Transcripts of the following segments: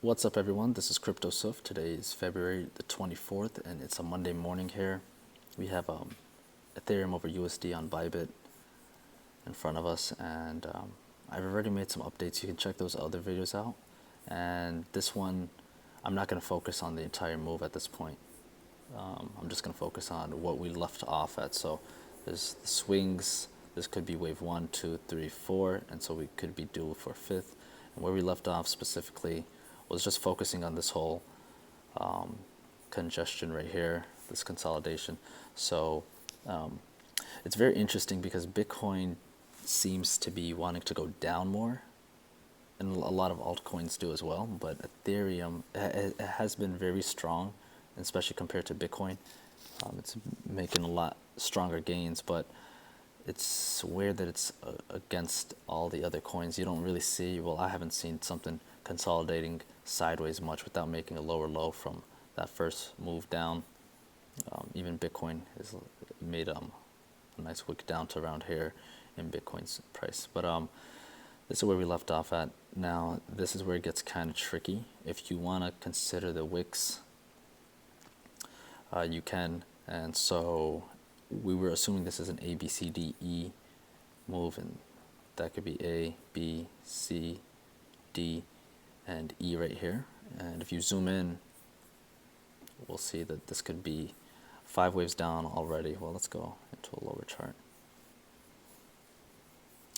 What's up, everyone? This is Crypto Suf. Today is February the 24th, and it's a Monday morning here. We have Ethereum over USD on Bybit in front of us, and I've already made some updates. You can check those other videos out. And this one, I'm not going to focus on the entire move at this point. I'm just going to focus on what we left off at. So there's the swings. This could be wave 1, 2, 3, 4, and so we could be due for fifth. And where we left off specifically was just focusing on this whole congestion right here, this consolidation. So it's very interesting because Bitcoin seems to be wanting to go down more, and a lot of altcoins do as well. But Ethereum it has been very strong, especially compared to Bitcoin. It's making a lot stronger gains, but it's weird that it's against all the other coins. You don't really see, well, I haven't seen something consolidating sideways much without making a lower low from that first move down. Even Bitcoin has made a nice wick down to around here in Bitcoin's price. But this is where we left off at. Now, this is where it gets kind of tricky. If you want to consider the wicks, you can. And so we were assuming this is an A, B, C, D, E move, and that could be A, B, C, D, and E right here. And if you zoom in, we'll see that this could be 5 waves down already. Well, let's go into a lower chart.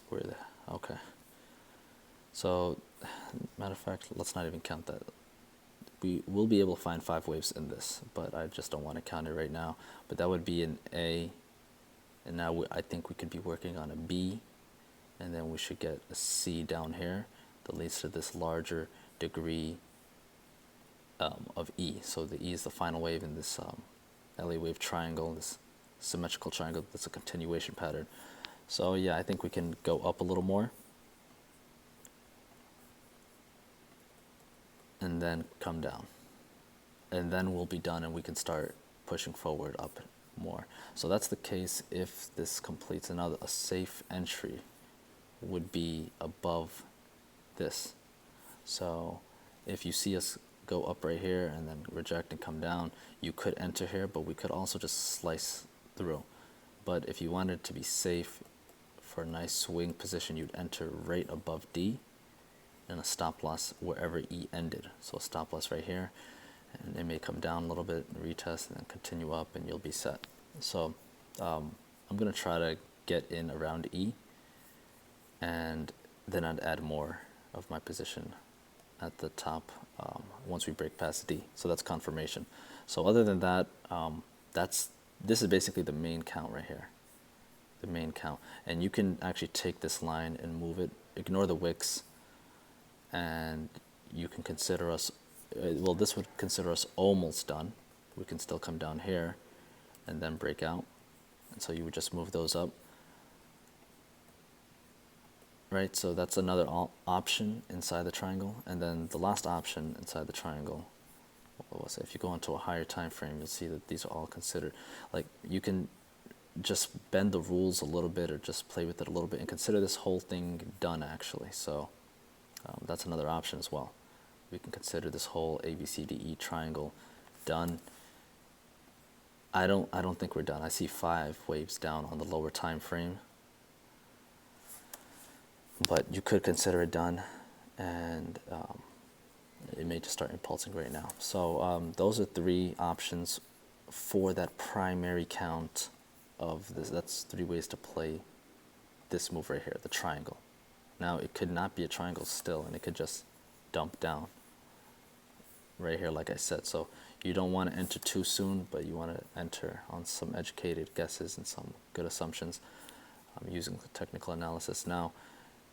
Where are they? Okay. So, matter of fact, let's not even count that. We will be able to find 5 waves in this, but I just don't want to count it right now. But that would be an A, and now I think we could be working on a B, and then we should get a C down here that leads to this larger degree of E. So the E is the final wave in this Elliott wave triangle, this symmetrical triangle. That's a continuation pattern. So yeah, I think we can go up a little more and then come down, and then we'll be done and we can start pushing forward up more. So that's the case if this completes. Another a safe entry would be above this. So if you see us go up right here and then reject and come down, you could enter here, but we could also just slice through. But if you wanted to be safe for a nice swing position, you'd enter right above D and a stop loss wherever E ended. So a stop loss right here, and it may come down a little bit, retest, and then continue up, and you'll be set. So I'm going to try to get in around E, and then I'd add more of my position at the top once we break past D. So that's confirmation. So other than that, this is basically the main count right here, the main count. And you can actually take this line and move it, ignore the wicks, and you can consider us, well, this would consider us almost done. We can still come down here and then break out. And so you would just move those up. Right, so that's another option inside the triangle. And then the last option inside the triangle, what was it? If you go into a higher time frame, you'll see that these are all considered. Like, you can just bend the rules a little bit or just play with it a little bit and consider this whole thing done, actually. So that's another option as well. We can consider this whole ABCDE triangle done. I don't think we're done. I see 5 waves down on the lower time frame, but you could consider it done, and it may just start impulsing right now. So those are 3 options for that primary count of this. That's 3 ways to play this move right here, the triangle. Now, it could not be a triangle still, and it could just dump down right here, like I said. So you don't want to enter too soon, but you want to enter on some educated guesses and some good assumptions using the technical analysis. Now,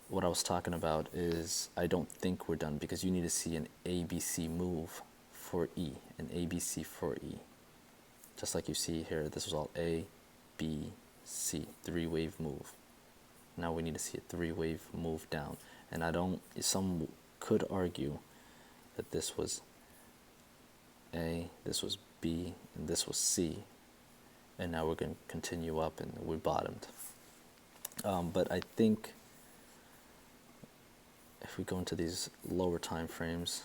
what I was talking about is I don't think we're done, because you need to see an ABC move for E, an ABC for E. Just like you see here, this was all A, B, C, 3-wave move. Now we need to see a 3-wave move down. And some could argue that this was A, this was B, and this was C. And now we're going to continue up and we bottomed. But I think if we go into these lower time frames,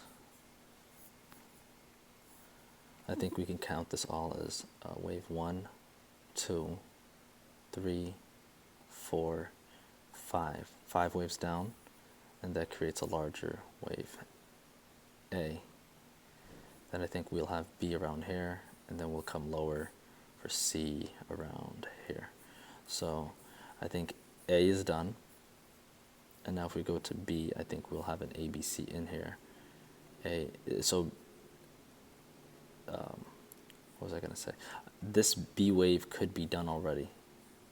I think we can count this all as wave 1, 2, 3, 4, 5. 5 waves down, and that creates a larger wave, A. Then I think we'll have B around here, and then we'll come lower for C around here. So I think A is done. And now if we go to B, I think we'll have an ABC in here. What was I going to say? This B wave could be done already.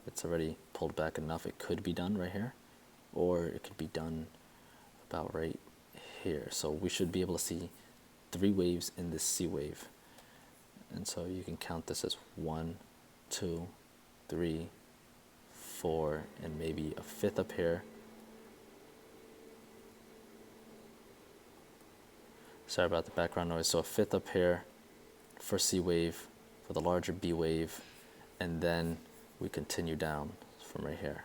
It's already pulled back enough. It could be done right here, or it could be done about right here. So we should be able to see 3 waves in this C wave. And so you can count this as 1, 2, 3, 4, and maybe a 5th up here. Sorry about the background noise. So a 5th up here for C wave, for the larger B wave, and then we continue down from right here.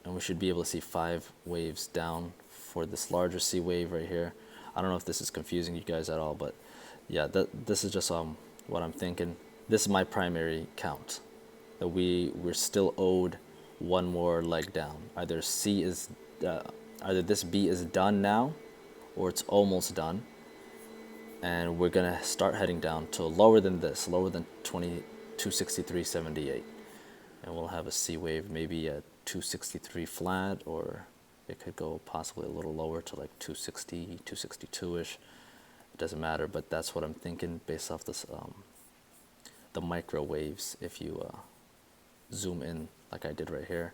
And we should be able to see 5 waves down for this larger C wave right here. I don't know if this is confusing you guys at all, but yeah, this is just what I'm thinking. This is my primary count, that we're still owed one more leg down. Either this B is done now, or it's almost done, and we're gonna start heading down to lower than this, lower than 263.78, and we'll have a C wave maybe at 263 flat, or it could go possibly a little lower to like 260, 262ish. It doesn't matter, but that's what I'm thinking based off this the microwaves. If you zoom in like I did right here,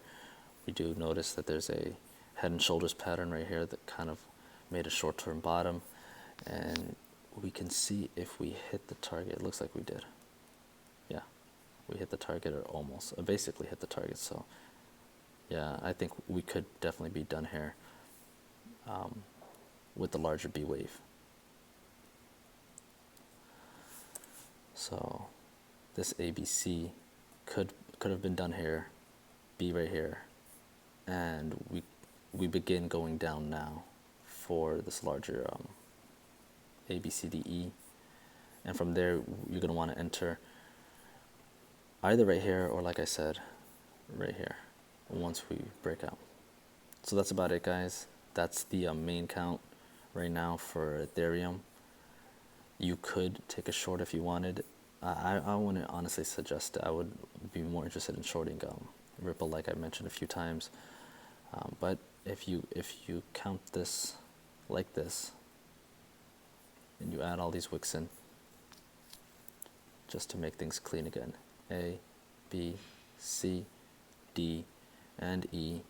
we do notice that there's a head and shoulders pattern right here that kind of made a short-term bottom, and we can see if we hit the target. It looks like we did. Yeah, we hit the target, or almost, basically hit the target. So yeah, I think we could definitely be done here with the larger B wave. So this ABC could have been done here, B right here, and we begin going down now for this larger ABCDE, and from there you're going to want to enter either right here, or like I said, right here once we break out. So that's about it, guys. That's the main count right now for Ethereum. You could take a short if you wanted. I wouldn't honestly suggest it. I would be more interested in shorting Ripple, like I mentioned a few times. But if you count this like this, and you add all these wicks in, just to make things clean again, A, B, C, D, and E,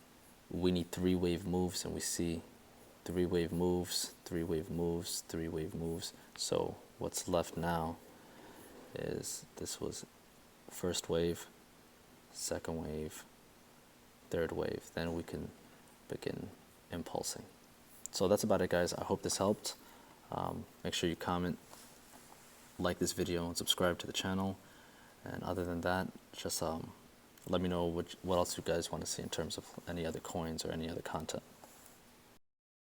we need 3 wave moves, and we see 3 wave moves, 3 wave moves, 3 wave moves. So what's left now is this was first wave, second wave, third wave. Then we can begin impulsing. So that's about it, guys. I hope this helped. Make sure you comment, like this video, and subscribe to the channel. And other than that, just let me know what else you guys want to see in terms of any other coins or any other content.